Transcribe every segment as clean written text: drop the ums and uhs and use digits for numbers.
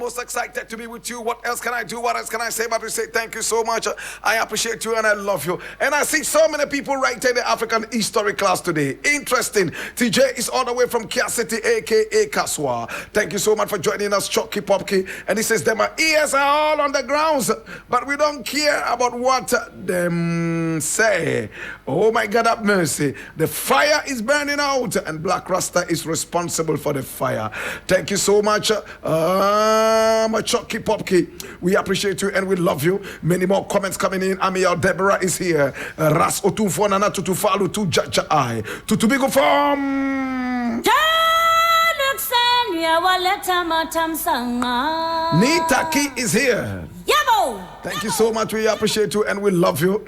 most excited to be with you. What else can I do? What else can I say? But to say thank you so much. I appreciate you and I love you. And I see so many people right in the African history class today. Interesting. TJ is all the way from Kia City, aka Kaswa. Thank you so much for joining us, Chucky Popki. And he says, them ears are all on the grounds, but we don't care about what them say. Oh my God, have mercy. The fire is burning out, and Black Rasta is responsible for the fire. Thank you so much, Chucky Popki. We appreciate you and we love you. Many more comments coming in. Amiel Deborah is here. Ras Otufo Nana Tutufalu Tu Jaja I. Tutubigo from Nita Key is here. Yabo. Thank you so much. We appreciate you and we love you.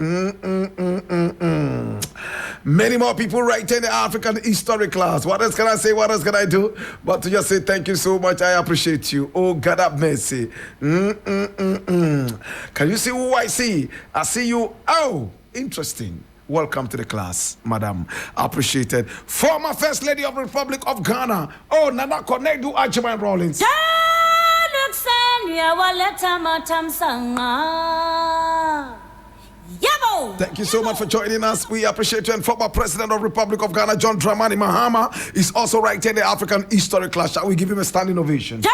Many more people right in the African history class. What else can I say? What else can I do? But to just say thank you so much. I appreciate you. Oh, God have mercy. Can you see who I see? I see you. Oh, interesting. Welcome to the class, madam. Appreciated. Former First Lady of the Republic of Ghana. Oh, Nana Konedu Ajiman Rollins. Thank you so much for joining us. We appreciate you. And former President of the Republic of Ghana, John Dramani Mahama, is also right here in the African history class. Shall we give him a standing ovation? Sit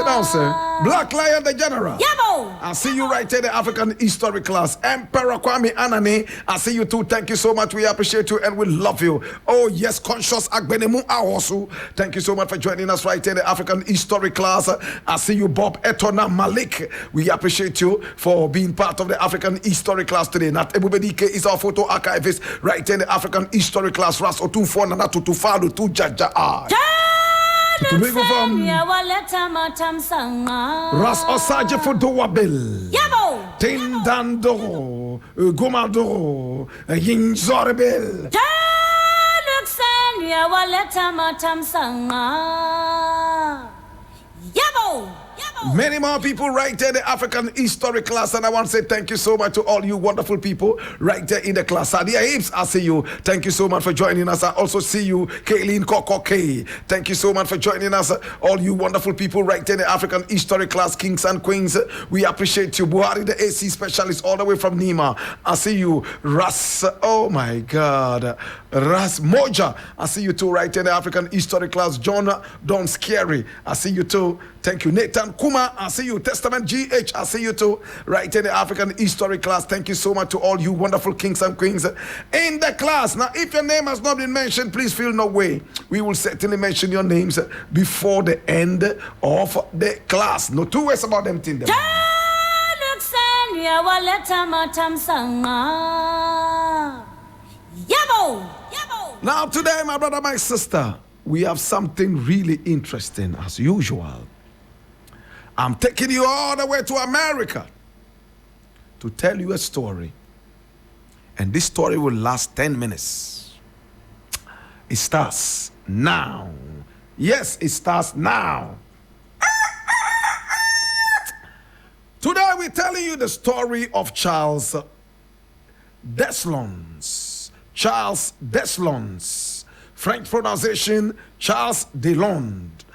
down, sir. Black Lion the General. Yabo. I see you right here in the African history class. Emperor Kwame Anani, I see you too. Thank you so much. We appreciate you and we love you. Oh yes, Conscious Agbenemu Awosu. Thank you so much for joining us right here in the African history class. I see you, Bob Etona Malik. We appreciate you for being part of the African history class today. Not everybody is our photo archivist right here in the African history class. Ras Otunfo Nana Tutufalu Tu Jaja I. To bring from Ras Osaje Fudowabil Tindando Gomado Yinzorebil Yabo. Many more people right there in the African history class, and I want to say thank you so much to all you wonderful people right there in the class. Sadia Hips, I see you. Thank you so much for joining us. I also see you, Kayleen Kokoke. Thank you so much for joining us, all you wonderful people right there in the African history class, kings and queens. We appreciate you. Buhari, the AC specialist, all the way from Nima. I see you, Ras. Oh my God, Ras Moja. I see you too right there in the African history class. John Don Scary. I see you too. Thank you, Nathan Kuma. I see you. Testament GH. I see you too. Right in the African history class. Thank you so much to all you wonderful kings and queens in the class. Now, if your name has not been mentioned, please feel no way. We will certainly mention your names before the end of the class. No two ways about them. Now, today, my brother, my sister, we have something really interesting as usual. I'm taking you all the way to America to tell you a story. And this story will last 10 minutes. It starts now. Yes, it starts now. Today we're telling you the story of Charles Deslondes. Charles Deslondes. French pronunciation, Charles Deslondes.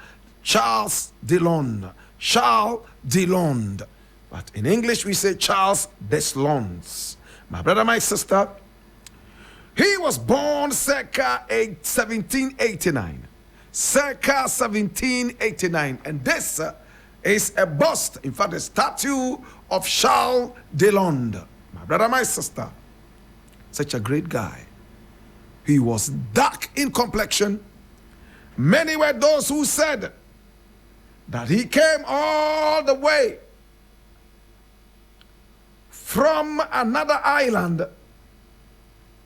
Charles Deslondes. Charles Deslondes. But in English, we say Charles Deslondes. My brother, my sister, he was born circa 1789. Circa 1789. And this is a bust, in fact, a statue of Charles Deslondes. My brother, my sister, such a great guy. He was dark in complexion. Many were those who said that he came all the way from another island.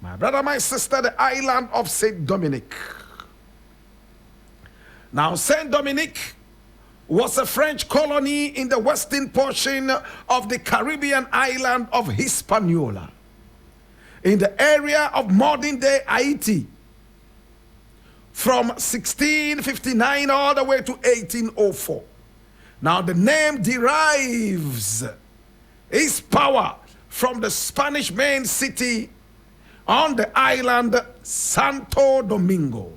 My brother, my sister, the island of Saint Dominic. Now, Saint Dominic was a French colony in the western portion of the Caribbean island of Hispaniola, in the area of modern-day Haiti, from 1659 all the way to 1804. Now, the name derives its power from the Spanish main city on the island Santo Domingo.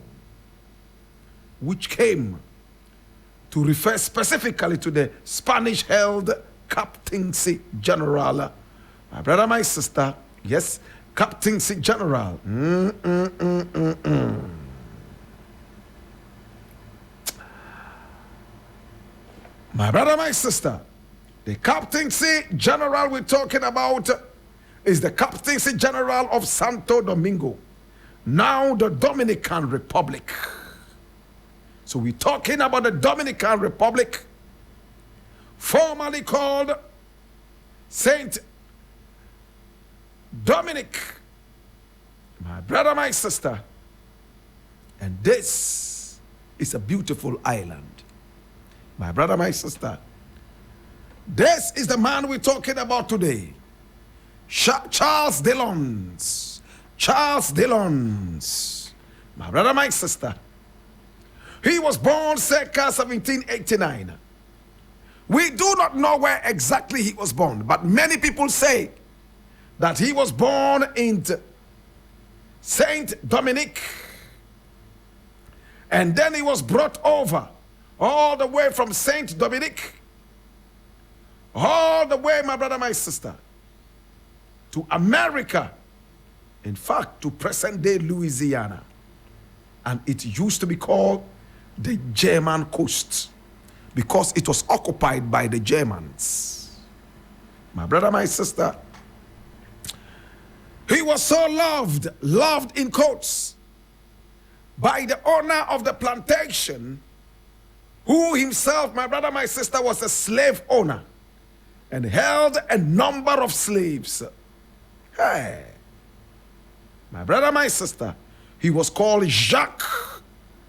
which came to refer specifically to the Spanish-held captaincy general. My brother, my sister, yes, captaincy general. My brother, my sister, the captaincy general we're talking about is the captaincy general of Santo Domingo, now the Dominican Republic. So we're talking about the Dominican Republic, formerly called Saint Dominic. My brother, my sister, and this is a beautiful island. My brother, my sister, this is the man we're talking about today. Charles Deslondes. Charles Deslondes. My brother, my sister. He was born circa 1789. We do not know where exactly he was born, but many people say that he was born in Saint Dominic, and then he was brought over all the way from Saint Dominic, all the way, my brother, my sister, to America, in fact, to present-day Louisiana. And it used to be called the German coast because it was occupied by the Germans. My brother, my sister, he was so loved in quotes, by the owner of the plantation, who himself, my brother, my sister, was a slave owner and held a number of slaves. Hey, my brother, my sister, he was called Jacques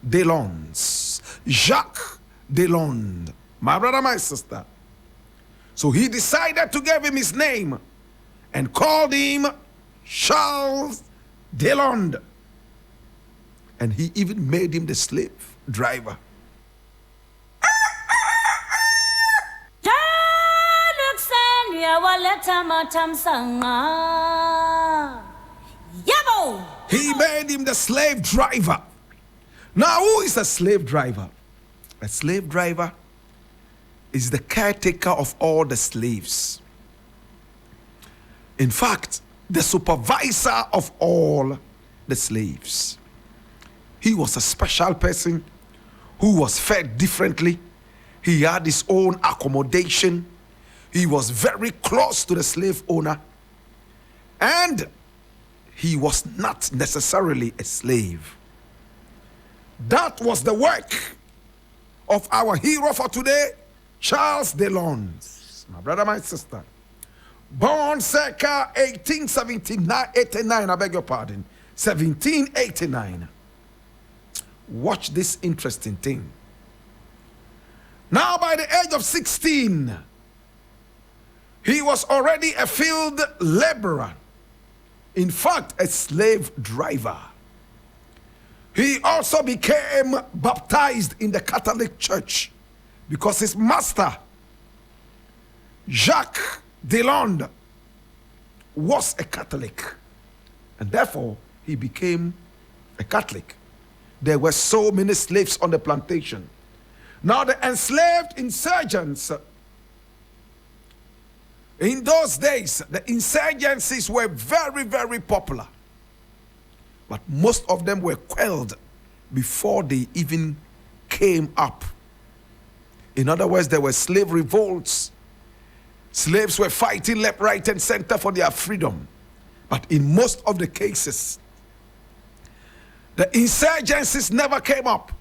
Deslondes. Jacques Deslondes. My brother, my sister. So he decided to give him his name and called him Charles Deslondes. And he even made him the slave driver. He made him the slave driver. Now, who is a slave driver? A slave driver is the caretaker of all the slaves. In fact, the supervisor of all the slaves. He was a special person who was fed differently. He had his own accommodation. He was very close to the slave owner. And he was not necessarily a slave. That was the work of our hero for today, Charles Deslondes. My brother, my sister. Born circa 1889, I beg your pardon, 1789. Watch this interesting thing. Now, by the age of 16, he was already a field laborer. In fact, a slave driver. He also became baptized in the Catholic Church because his master, Jacques Deslondes, was a Catholic. And therefore, he became a Catholic. There were so many slaves on the plantation. Now, the enslaved insurgents, in those days, the insurgencies were very, very popular. But most of them were quelled before they even came up. In other words, there were slave revolts. Slaves were fighting left, right, and center for their freedom. But in most of the cases, the insurgencies never came up.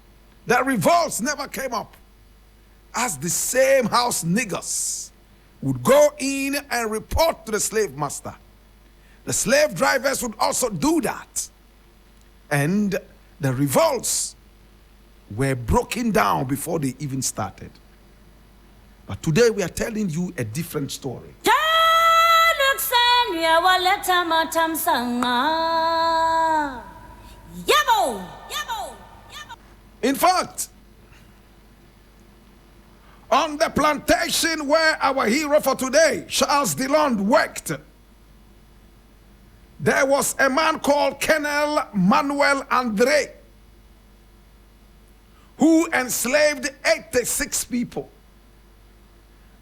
The revolts never came up. As the same house niggers would go in and report to the slave master. The slave drivers would also do that. And the revolts were broken down before they even started. But today we are telling you a different story. In fact, on the plantation where our hero for today, Charles Deslondes, worked, there was a man called Colonel Manuel Andre, who enslaved 86 people.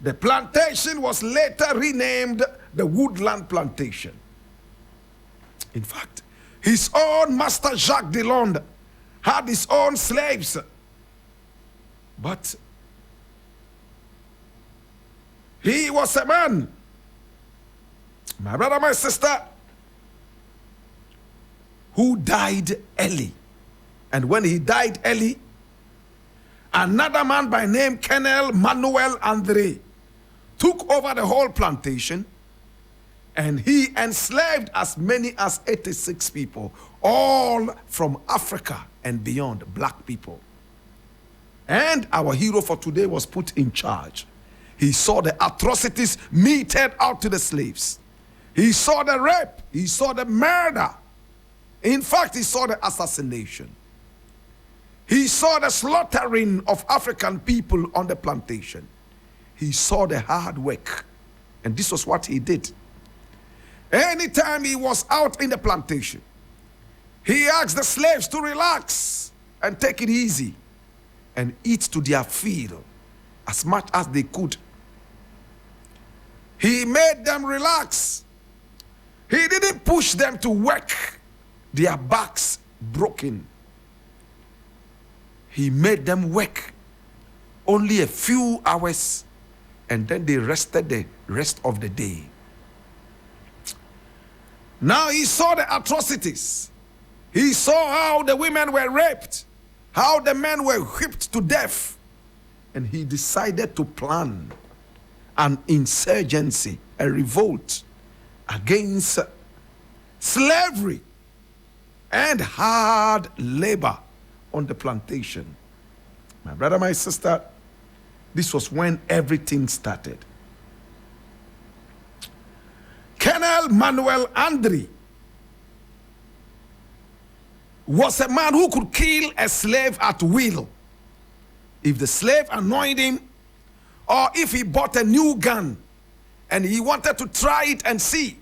The plantation was later renamed the Woodland Plantation. In fact, his own master Jacques Deslondes had his own slaves. But he was a man, my brother, my sister, who died early. And when he died early, another man by name Colonel Manuel Andre took over the whole plantation, and he enslaved as many as 86 people, all from Africa and beyond, black people. And our hero for today was put in charge. He saw the atrocities meted out to the slaves. He saw the rape. He saw the murder. In fact, he saw the assassination. He saw the slaughtering of African people on the plantation. He saw the hard work. And this was what he did. Anytime he was out in the plantation, he asked the slaves to relax and take it easy and eat to their fill as much as they could. He made them relax. He didn't push them to work, their backs broken. He made them work only a few hours, and then they rested the rest of the day. Now he saw the atrocities. He saw how the women were raped, how the men were whipped to death, and he decided to plan an insurgency, a revolt against slavery and hard labor on the plantation. My brother, my sister, this was when everything started. Colonel Manuel Andre was a man who could kill a slave at will. If the slave annoyed him, or if he bought a new gun and he wanted to try it and see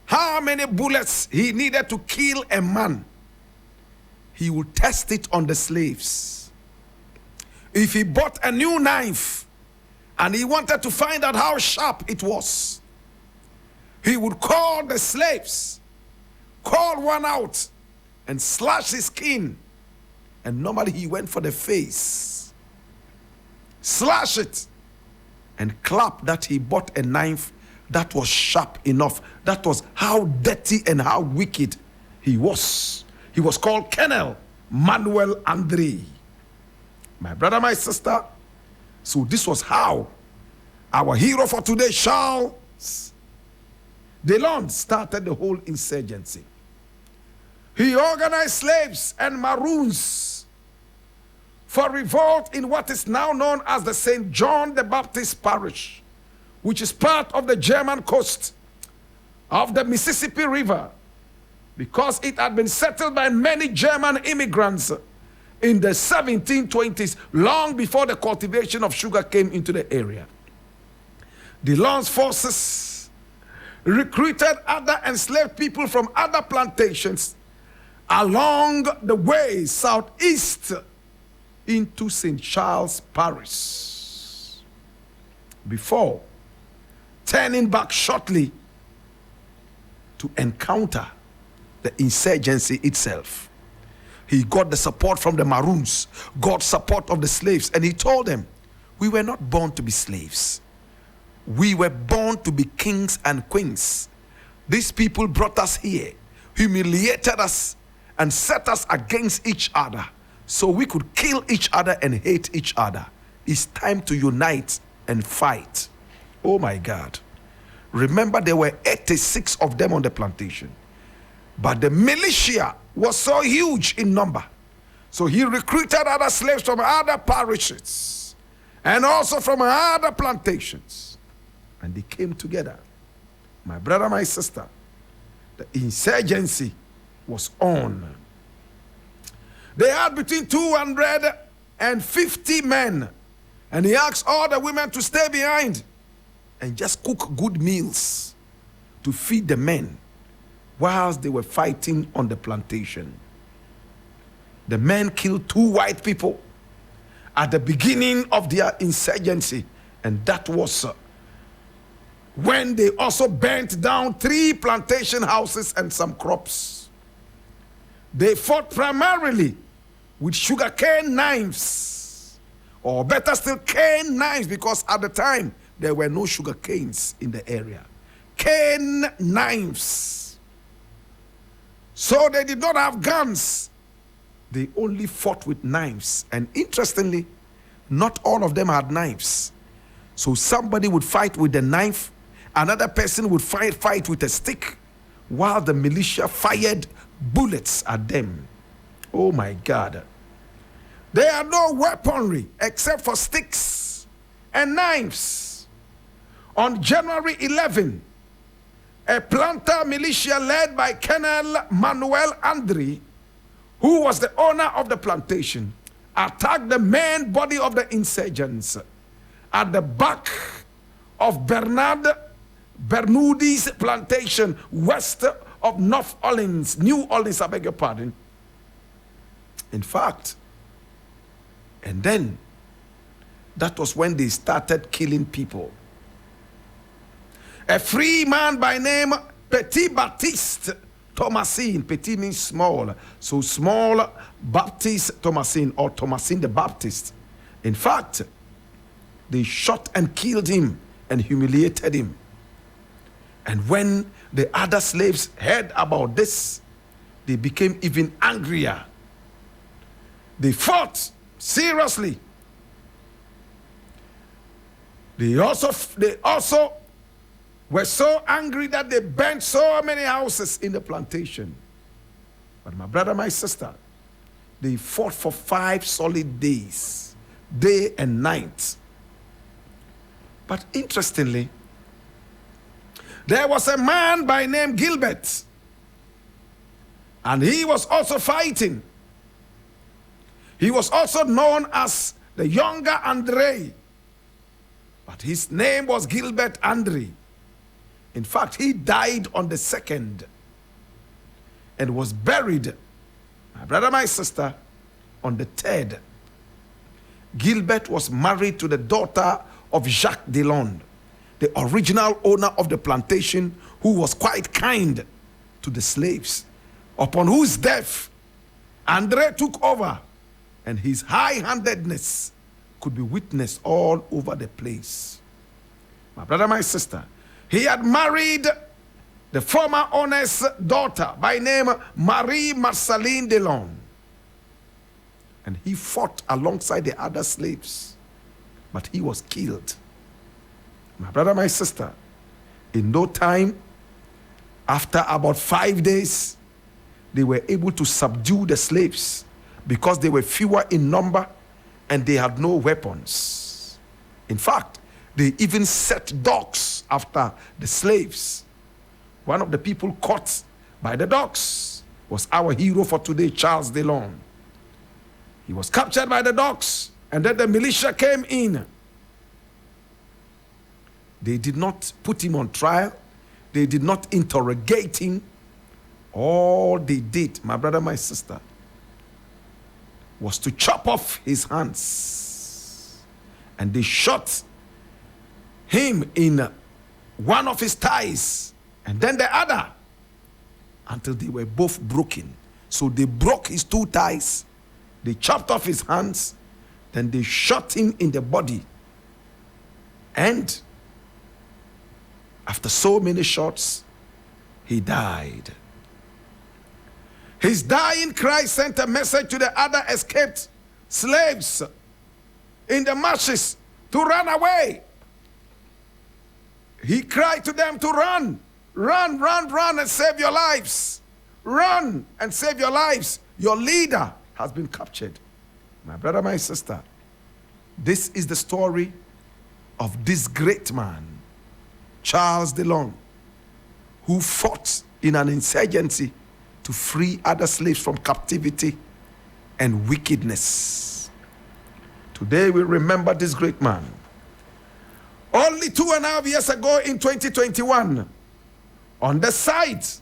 how many bullets he needed to kill a man, he would test it on the slaves. If he bought a new knife and he wanted to find out how sharp it was, he would call the slaves, call one out and slash his skin. And normally he went for the face. Slash it and clap that he bought a knife that was sharp enough. That was how dirty and how wicked he was. He was called Colonel Manuel Andre. My brother, my sister, so this was how our hero for today, Charles Deslondes, started the whole insurgency. He organized slaves and Maroons for revolt in what is now known as the St. John the Baptist Parish, which is part of the German coast of the Mississippi River, because it had been settled by many German immigrants in the 1720s, long before the cultivation of sugar came into the area. Deslondes' forces recruited other enslaved people from other plantations along the way southeast into St. Charles Parish, before turning back shortly to encounter the insurgency itself. He got the support from the Maroons, got support of the slaves, and he told them, we were not born to be slaves. We were born to be kings and queens. These people brought us here, humiliated us, and set us against each other so we could kill each other and hate each other. It's time to unite and fight. Oh my God. Remember, there were 86 of them on the plantation. But the militia was so huge in number. So he recruited other slaves from other parishes and also from other plantations. And they came together. My brother, my sister, the insurgency was on. They had between 250 men. And he asked all the women to stay behind and just cook good meals to feed the men whilst they were fighting on the plantation. The men killed 2 white people at the beginning of their insurgency. And that was when they also burnt down 3 plantation houses and some crops. They fought primarily with sugarcane knives, or better still, cane knives, because at the time there were no sugar canes in the area. Cane knives. So they did not have guns. They only fought with knives. And interestingly, not all of them had knives. So somebody would fight with a knife, another person would fight with a stick, while the militia fired bullets at them. Oh my God. They had no weaponry except for sticks and knives. On January 11, a planter militia led by Colonel Manuel Andre, who was the owner of the plantation, attacked the main body of the insurgents at the back of Bernouddi's plantation, west of North Orleans, New Orleans, I beg your pardon. In fact, and then that was when they started killing people. A free man by name Petit Baptiste Thomasin. Petit means small, so small Baptiste Thomasin, or Thomasin the Baptist. In fact, they shot and killed him and humiliated him. And when the other slaves heard about this, they became even angrier. They fought seriously. They also were so angry that they burnt so many houses in the plantation. But my brother, my sister, they fought for 5 solid days, day and night. But interestingly, there was a man by name Gilbert, and he was also fighting. He was also known as the younger Andre, but his name was Gilbert Andre. In fact, he died on the 2nd and was buried, my brother, my sister, on the 3rd. Gilbert was married to the daughter of Jacques Deslondes, the original owner of the plantation, who was quite kind to the slaves, upon whose death Andre took over, and his high-handedness could be witnessed all over the place. My brother, my sister, he had married the former owner's daughter by name Marie Marceline Deslondes, and he fought alongside the other slaves, but he was killed. My brother, my sister, in no time, after about 5 days, they were able to subdue the slaves because they were fewer in number and they had no weapons. In fact, they even set dogs after the slaves. One of the people caught by the dogs was our hero for today, Charles Deslondes. He was captured by the dogs, and then the militia came in. They did not put him on trial. They did not interrogate him. All they did, my brother, my sister, was to chop off his hands. And they shot him in one of his thighs and then the other until they were both broken. So they broke his 2 thighs. They chopped off his hands. Then they shot him in the body. And after so many shots, he died. His dying cry sent a message to the other escaped slaves in the marshes to run away. He cried to them to run, run, run, run and save your lives. Run and save your lives. Your leader has been captured. My brother, my sister, this is the story of this great man, Charles Deslondes, who fought in an insurgency to free other slaves from captivity and wickedness. Today we remember this great man. Only 2.5 years ago in 2021, on the site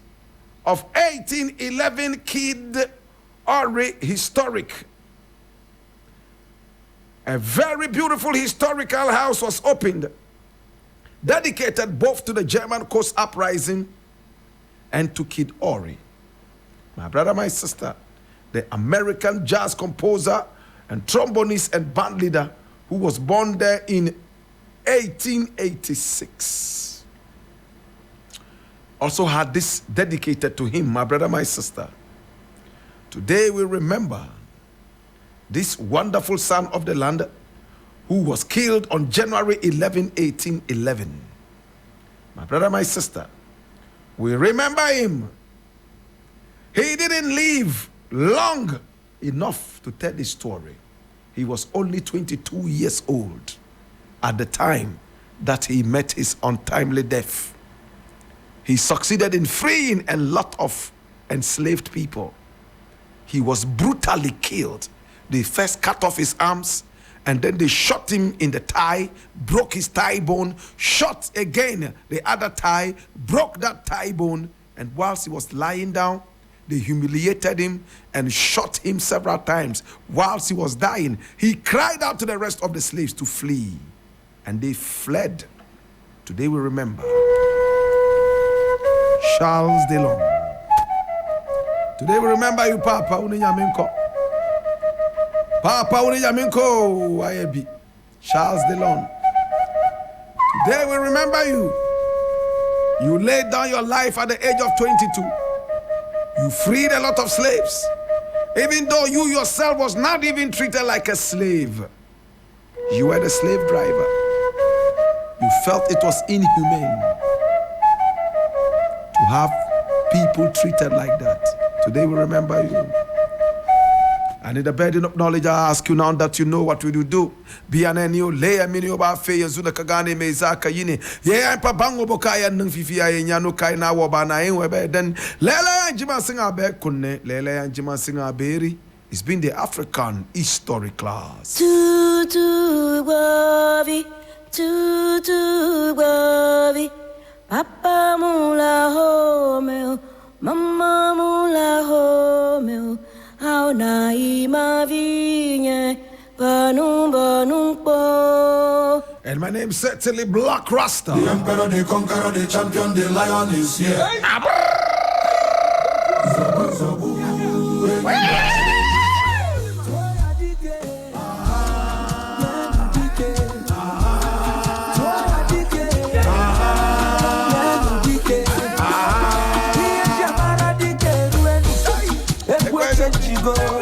of 1811 Kid Ori Historic, A very beautiful historical house was opened, dedicated both to the German Coast Uprising and to Kid Ory. My brother, my sister, the American jazz composer and trombonist and band leader who was born there in 1886. Also had this dedicated to him, my brother, my sister. Today we remember this wonderful son of the land who was killed on January 11, 1811. My brother, my sister, we remember him. He didn't live long enough to tell the story. He was only 22 years old at the time that he met his untimely death. He succeeded in freeing a lot of enslaved people. He was brutally killed. They first cut off his arms, and then they shot him in the thigh, broke his thigh bone, shot again the other thigh, broke that thigh bone, and whilst he was lying down, they humiliated him and shot him several times. Whilst he was dying, he cried out to the rest of the slaves to flee, and they fled. Today we remember Charles Deslondes. Today we remember you, Papa Uninyaminko. Papa Uninyaminko, Wayebi. Charles Deslondes. Today we remember you. You laid down your life at the age of 22. You freed a lot of slaves. Even though you yourself was not even treated like a slave. You were the slave driver. You felt it was inhumane to have people treated like that. Today we remember you. And in the burden of knowledge, I ask you now that you know what will you do. Be an enio, lay a mini oba fe yazuna kagane mezaka yini. Ye pa bango bokaya nung fifi ay nyano kai na wabana enwebe. Then lele anjima singa be kunne, lele anjima singa beri. It's been the African history class. Tutu wavi, Papa mula home, Mama mula home. How na ima vinye banum po. And my name is certainly Black Rasta. The emperor, the conqueror, the champion, the lion is here. Go.